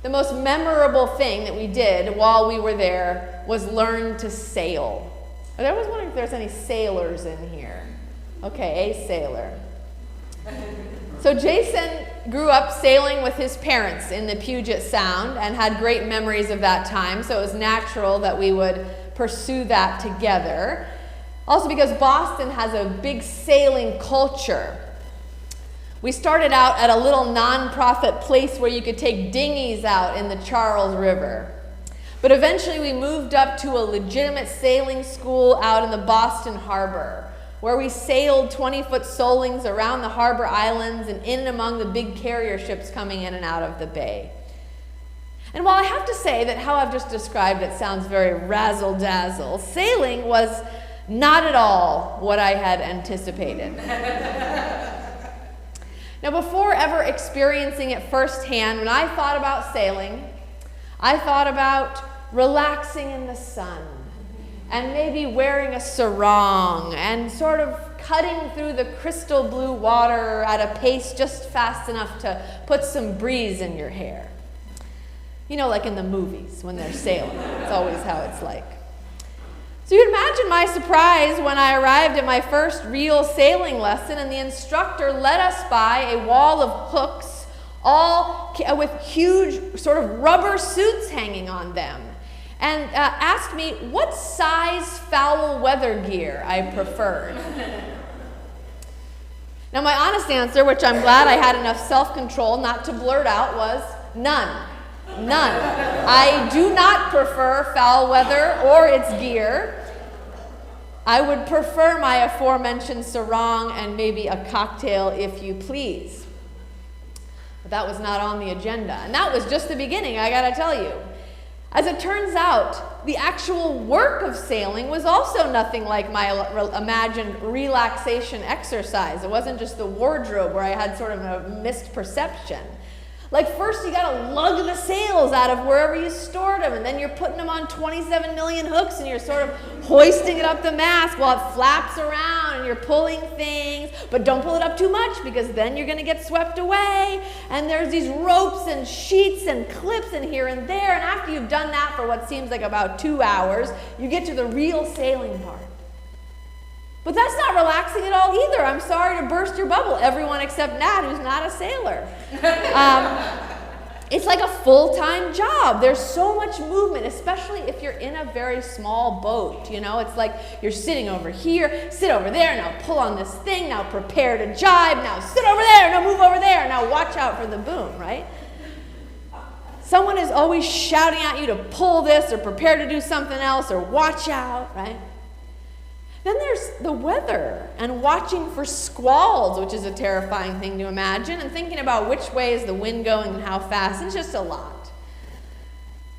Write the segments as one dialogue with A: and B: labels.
A: The most memorable thing that we did while we were there was learn to sail. I was wondering if there's any sailors in here. Okay, a sailor. So Jason grew up sailing with his parents in the Puget Sound and had great memories of that time, so it was natural that we would pursue that together. Also because Boston has a big sailing culture. We started out at a little nonprofit place where you could take dinghies out in the Charles River. But eventually we moved up to a legitimate sailing school out in the Boston Harbor, where we sailed 20-foot solings around the harbor islands and in and among the big carrier ships coming in and out of the bay. And while I have to say that how I've just described it sounds very razzle-dazzle, sailing was not at all what I had anticipated. Now, before ever experiencing it firsthand, when I thought about sailing, I thought about relaxing in the sun and maybe wearing a sarong and sort of cutting through the crystal blue water at a pace just fast enough to put some breeze in your hair. You know, like in the movies when they're sailing. It's always how it's like. So you can imagine my surprise when I arrived at my first real sailing lesson and the instructor led us by a wall of hooks, all with huge sort of rubber suits hanging on them, and asked me what size foul weather gear I preferred. Now my honest answer, which I'm glad I had enough self-control not to blurt out, was none. None. I do not prefer foul weather or its gear. I would prefer my aforementioned sarong and maybe a cocktail if you please. But that was not on the agenda. And that was just the beginning, I gotta tell you. As it turns out, the actual work of sailing was also nothing like my imagined relaxation exercise. It wasn't just the wardrobe where I had sort of a missed perception. Like first you gotta lug the sails out of wherever you stored them, and then you're putting them on 27 million hooks and you're sort of hoisting it up the mast while it flaps around and you're pulling things, but don't pull it up too much because then you're gonna get swept away. And there's these ropes and sheets and clips and here and there, and after you've done that for what seems like about 2 hours, you get to the real sailing part. But that's not relaxing at all either. I'm sorry to burst your bubble, everyone except Nat, who's not a sailor. It's like a full-time job. There's so much movement, especially if you're in a very small boat. You know, it's like you're sitting over here, sit over there, now pull on this thing, now prepare to jibe, now sit over there, now move over there, now watch out for the boom, right? Someone is always shouting at you to pull this or prepare to do something else or watch out, right? Then there's the weather and watching for squalls, which is a terrifying thing to imagine, and thinking about which way is the wind going and how fast. It's just a lot.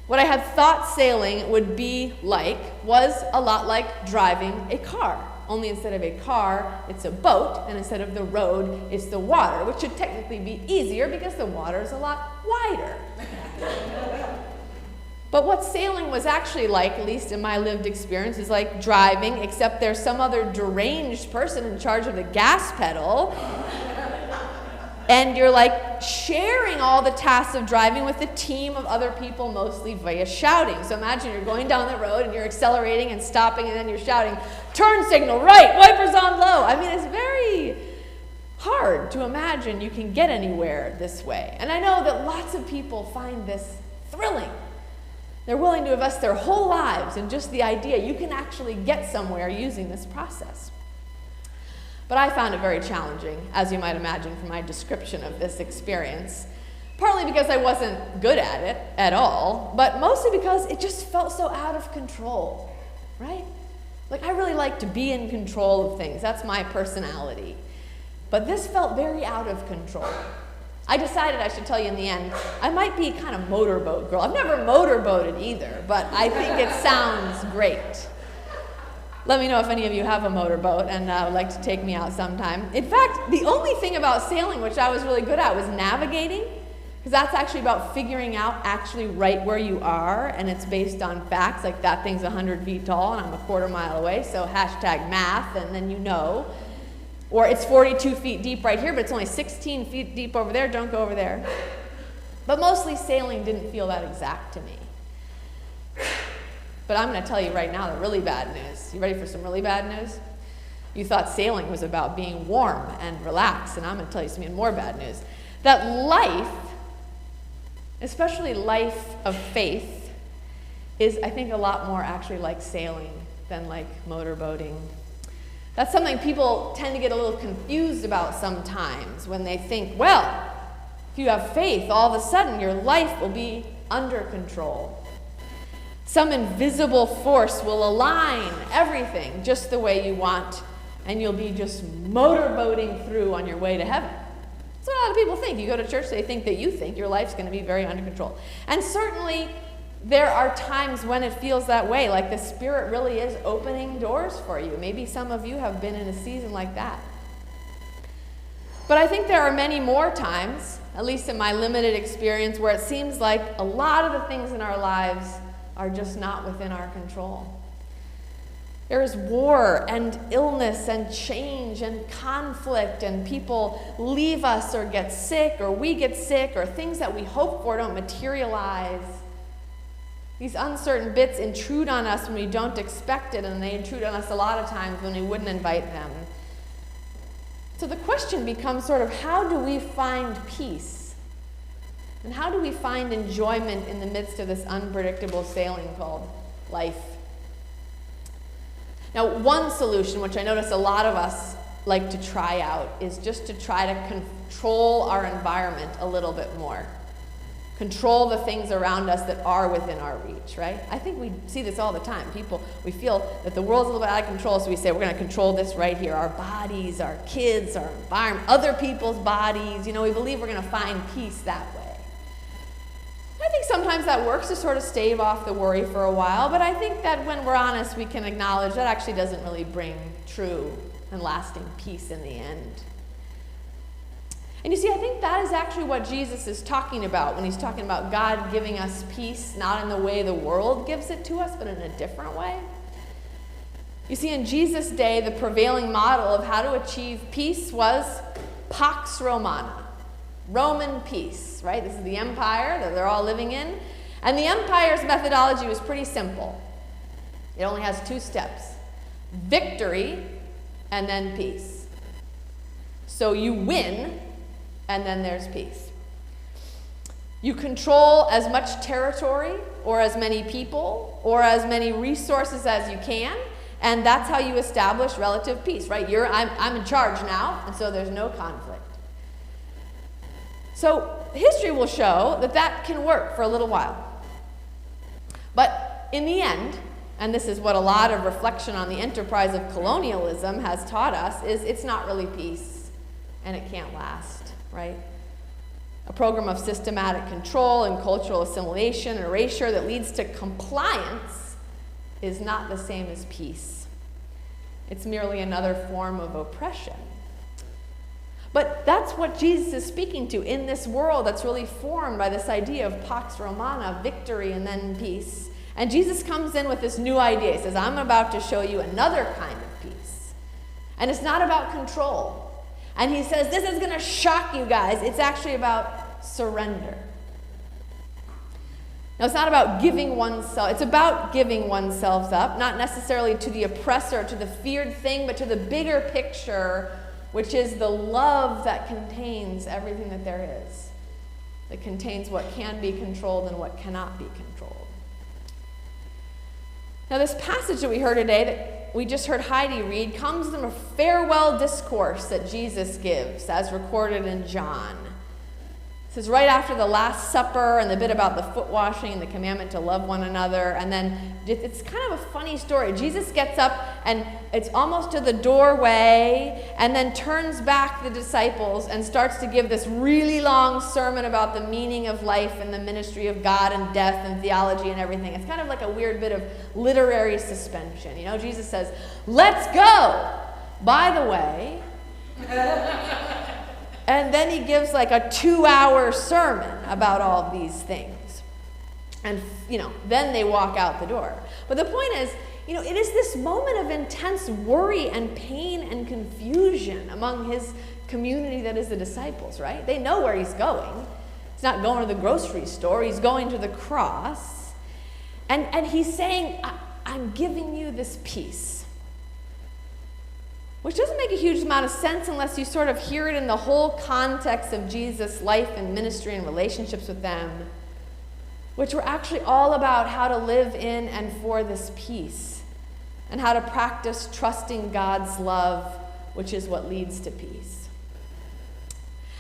A: What I had thought sailing would be like was a lot like driving a car. Only instead of a car, it's a boat, and instead of the road, it's the water, which should technically be easier because the water is a lot wider. But what sailing was actually like, at least in my lived experience, is like driving, except there's some other deranged person in charge of the gas pedal. And you're like sharing all the tasks of driving with a team of other people, mostly via shouting. So imagine you're going down the road and you're accelerating and stopping, and then you're shouting, turn signal right, wipers on low. I mean, it's very hard to imagine you can get anywhere this way. And I know that lots of people find this thrilling. They're willing to invest their whole lives in just the idea you can actually get somewhere using this process. But I found it very challenging, as you might imagine from my description of this experience. Partly because I wasn't good at it at all, but mostly because it just felt so out of control, right? Like I really like to be in control of things. That's my personality. But this felt very out of control. I decided I should tell you in the end, I might be kind of motorboat girl. I've never motorboated either, but I think it sounds great. Let me know if any of you have a motorboat and would like to take me out sometime. In fact, the only thing about sailing which I was really good at was navigating, because that's actually about figuring out actually right where you are, and it's based on facts, like that thing's 100 feet tall and I'm a quarter mile away, so hashtag math, and then you know. Or it's 42 feet deep right here, but it's only 16 feet deep over there. Don't go over there. But mostly sailing didn't feel that exact to me. But I'm going to tell you right now the really bad news. You ready for some really bad news? You thought sailing was about being warm and relaxed, and I'm going to tell you some even more bad news. That life, especially life of faith, is, I think, a lot more actually like sailing than like motorboating. That's something people tend to get a little confused about sometimes when they think, well, if you have faith, all of a sudden your life will be under control. Some invisible force will align everything just the way you want, and you'll be just motorboating through on your way to heaven. That's what a lot of people think. You go to church, they think that you think your life's going to be very under control. And certainly there are times when it feels that way, like the Spirit really is opening doors for you. Maybe some of you have been in a season like that. But I think there are many more times, at least in my limited experience, where it seems like a lot of the things in our lives are just not within our control. There is war and illness and change and conflict, and people leave us or get sick, or we get sick, or things that we hope for don't materialize. These uncertain bits intrude on us when we don't expect it, and they intrude on us a lot of times when we wouldn't invite them. So the question becomes sort of, how do we find peace? And how do we find enjoyment in the midst of this unpredictable sailing called life? Now, one solution, which I notice a lot of us like to try out, is just to try to control our environment a little bit more. Control the things around us that are within our reach, right? I think we see this all the time. We feel that the world's a little bit out of control, so we say, we're going to control this right here. Our bodies, our kids, our environment, other people's bodies. We believe we're going to find peace that way. I think sometimes that works to sort of stave off the worry for a while, but I think that when we're honest, we can acknowledge that actually doesn't really bring true and lasting peace in the end. And you see, I think that is actually what Jesus is talking about when he's talking about God giving us peace, not in the way the world gives it to us, but in a different way. You see, in Jesus' day, the prevailing model of how to achieve peace was Pax Romana, Roman peace, right? This is the empire that they're all living in. And the empire's methodology was pretty simple. It only has 2 steps: victory and then peace. So you win, and then there's peace. You control as much territory or as many people or as many resources as you can, and that's how you establish relative peace, right? I'm in charge now, and so there's no conflict. So history will show that that can work for a little while. But in the end, and this is what a lot of reflection on the enterprise of colonialism has taught us, is it's not really peace, and it can't last, right? A program of systematic control and cultural assimilation and erasure that leads to compliance is not the same as peace. It's merely another form of oppression. But that's what Jesus is speaking to in this world that's really formed by this idea of Pax Romana, victory and then peace. And Jesus comes in with this new idea. He says, I'm about to show you another kind of peace. And it's not about control. And he says, this is going to shock you guys. It's actually about surrender. Now, it's not about giving oneself. It's about giving oneself up, not necessarily to the oppressor, to the feared thing, but to the bigger picture, which is the love that contains everything that there is, that contains what can be controlled and what cannot be controlled. Now, this passage that we heard today, that we just heard Heidi read, comes from a farewell discourse that Jesus gives, as recorded in John. This is right after the Last Supper and the bit about the foot washing and the commandment to love one another. And then it's kind of a funny story. Jesus gets up and it's almost to the doorway and then turns back the disciples and starts to give this really long sermon about the meaning of life and the ministry of God and death and theology and everything. It's kind of like a weird bit of literary suspension. Jesus says, let's go. By the way... And then he gives like a 2-hour sermon about all these things. And, then they walk out the door. But the point is, it is this moment of intense worry and pain and confusion among his community that is the disciples, right? They know where he's going. He's not going to the grocery store. He's going to the cross. And he's saying, I'm giving you this peace. Which doesn't make a huge amount of sense unless you sort of hear it in the whole context of Jesus' life and ministry and relationships with them, which were actually all about how to live in and for this peace, and how to practice trusting God's love, which is what leads to peace.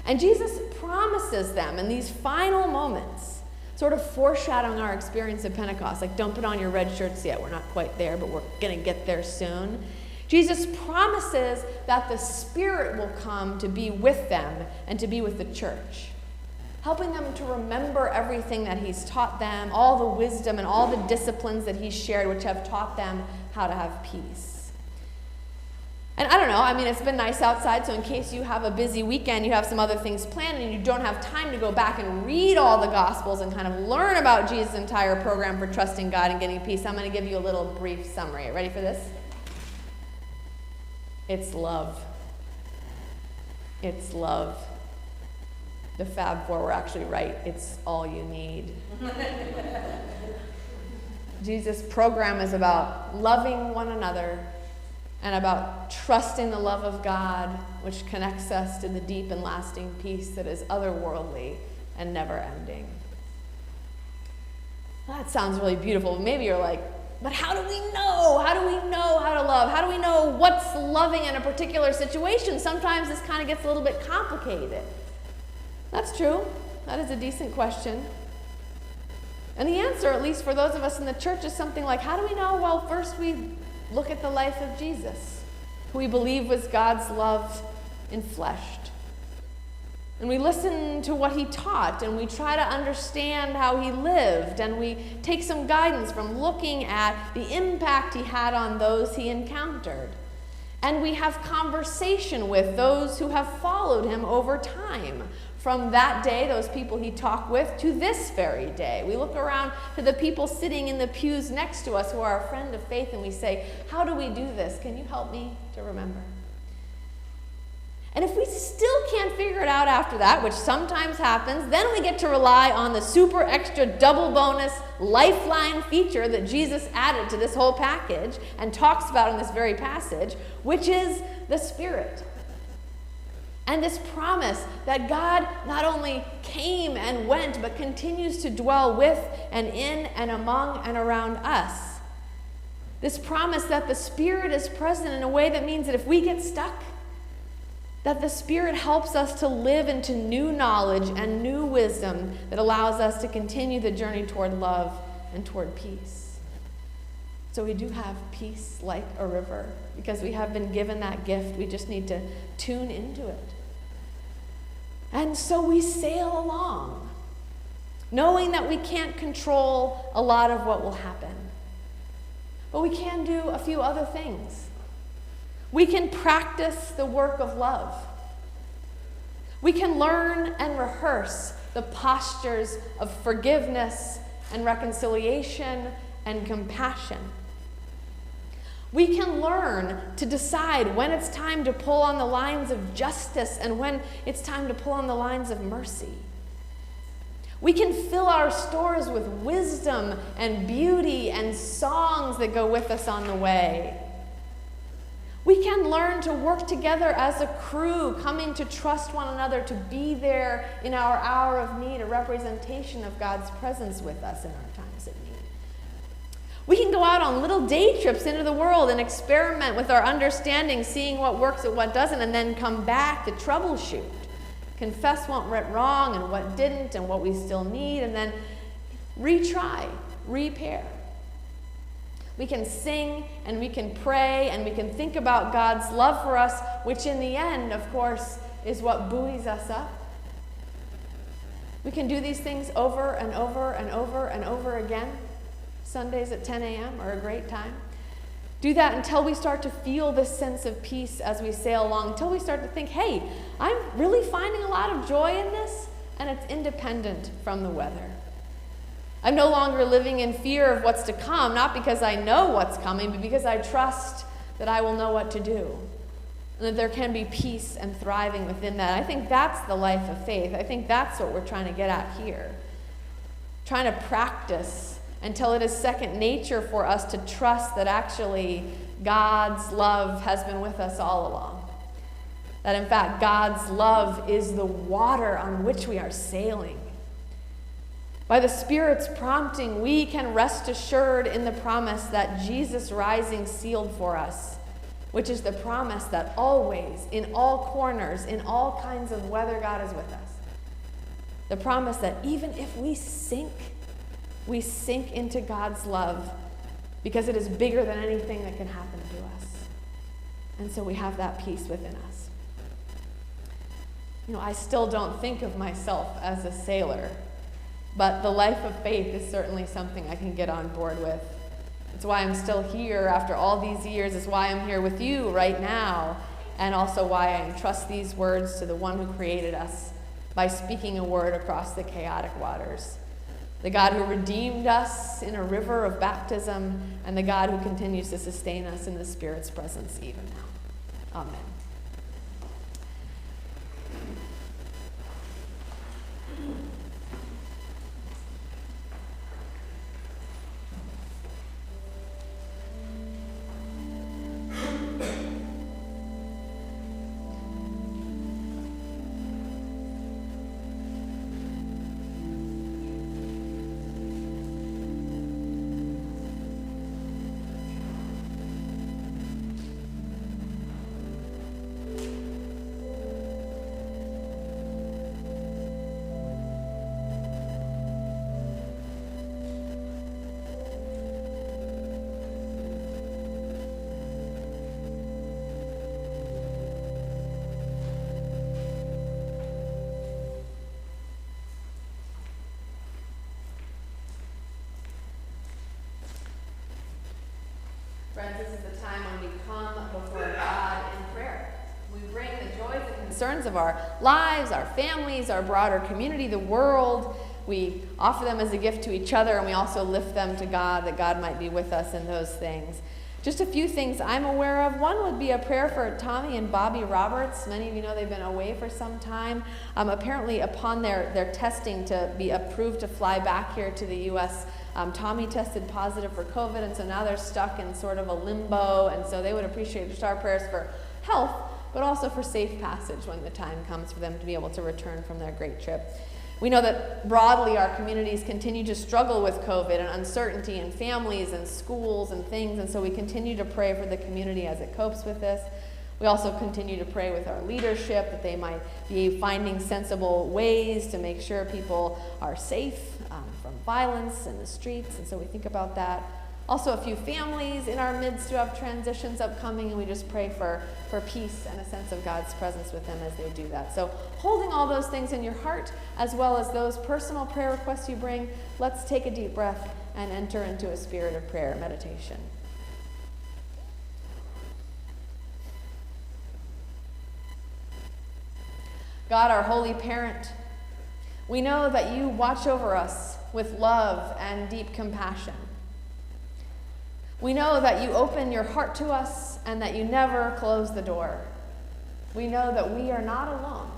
A: And Jesus promises them in these final moments, sort of foreshadowing our experience of Pentecost, like, don't put on your red shirts yet, we're not quite there, but we're going to get there soon. Jesus promises that the Spirit will come to be with them and to be with the church, helping them to remember everything that he's taught them, all the wisdom and all the disciplines that he's shared, which have taught them how to have peace. And I don't know, I mean, it's been nice outside, so in case you have a busy weekend, you have some other things planned, and you don't have time to go back and read all the Gospels and kind of learn about Jesus' entire program for trusting God and getting peace, I'm going to give you a little brief summary. Ready for this? It's love. It's love. The Fab Four were actually right. It's all you need. Jesus' program is about loving one another and about trusting the love of God, which connects us to the deep and lasting peace that is otherworldly and never ending. Well, that sounds really beautiful. Maybe you're like, but how do we know? How do we know how to love? How do we know what's loving in a particular situation? Sometimes this kind of gets a little bit complicated. That's true. That is a decent question. And the answer, at least for those of us in the church, is something like, how do we know? Well, first we look at the life of Jesus, who we believe was God's love enfleshed. And we listen to what he taught, and we try to understand how he lived, and we take some guidance from looking at the impact he had on those he encountered. And we have conversation with those who have followed him over time. From that day, those people he talked with, to this very day. We look around to the people sitting in the pews next to us who are our friend of faith, and we say, how do we do this? Can you help me to remember? And if we still can't figure it out after that, which sometimes happens, then we get to rely on the super extra double bonus lifeline feature that Jesus added to this whole package and talks about in this very passage, which is the Spirit. And this promise that God not only came and went, but continues to dwell with and in and among and around us. This promise that the Spirit is present in a way that means that if we get stuck, that the Spirit helps us to live into new knowledge and new wisdom that allows us to continue the journey toward love and toward peace. So we do have peace like a river because we have been given that gift. We just need to tune into it. And so we sail along, knowing that we can't control a lot of what will happen. But we can do a few other things. We can practice the work of love. We can learn and rehearse the postures of forgiveness and reconciliation and compassion. We can learn to decide when it's time to pull on the lines of justice and when it's time to pull on the lines of mercy. We can fill our stores with wisdom and beauty and songs that go with us on the way. We can learn to work together as a crew, coming to trust one another, to be there in our hour of need, a representation of God's presence with us in our times of need. We can go out on little day trips into the world and experiment with our understanding, seeing what works and what doesn't, and then come back to troubleshoot. Confess what went wrong and what didn't and what we still need, and then retry, repair. We can sing and we can pray and we can think about God's love for us, which in the end, of course, is what buoys us up. We can do these things over and over and over and over again. Sundays at 10 a.m. are a great time. Do that until we start to feel this sense of peace as we sail along, until we start to think, hey, I'm really finding a lot of joy in this, and it's independent from the weather. I'm no longer living in fear of what's to come, not because I know what's coming, but because I trust that I will know what to do. and that there can be peace and thriving within that. I think that's the life of faith. I think that's what we're trying to get at here. Trying to practice until it is second nature for us to trust that actually God's love has been with us all along. That in fact, God's love is the water on which we are sailing. By the Spirit's prompting, we can rest assured in the promise that Jesus rising sealed for us, which is the promise that always, in all corners, in all kinds of weather, God is with us. The promise that even if we sink into God's love because it is bigger than anything that can happen to us. And so we have that peace within us. I still don't think of myself as a sailor, but the life of faith is certainly something I can get on board with. It's why I'm still here after all these years. It's why I'm here with you right now, and also why I entrust these words to the one who created us by speaking a word across the chaotic waters. The God who redeemed us in a river of baptism, and the God who continues to sustain us in the Spirit's presence even now. Amen. Friends, this is the time when we come before God in prayer. We bring the joys and concerns of our lives, our families, our broader community, the world. We offer them as a gift to each other, and we also lift them to God, that God might be with us in those things. Just a few things I'm aware of. One would be a prayer for Tommy and Bobby Roberts. Many of you know they've been away for some time. Apparently, upon their testing to be approved to fly back here to the U.S., Tommy tested positive for COVID, and so now they're stuck in sort of a limbo, and so they would appreciate just our prayers for health, but also for safe passage when the time comes for them to be able to return from their great trip. We know that broadly our communities continue to struggle with COVID and uncertainty in families and schools and things, and so we continue to pray for the community as it copes with this. We also continue to pray with our leadership that they might be finding sensible ways to make sure people are safe from violence in the streets, and so we think about that. Also, a few families in our midst who have transitions upcoming, and we just pray for peace and a sense of God's presence with them as they do that. So holding all those things in your heart, as well as those personal prayer requests you bring, let's take a deep breath and enter into a spirit of prayer meditation. God, our holy parent, we know that you watch over us with love and deep compassion. We know that you open your heart to us and that you never close the door. We know that we are not alone.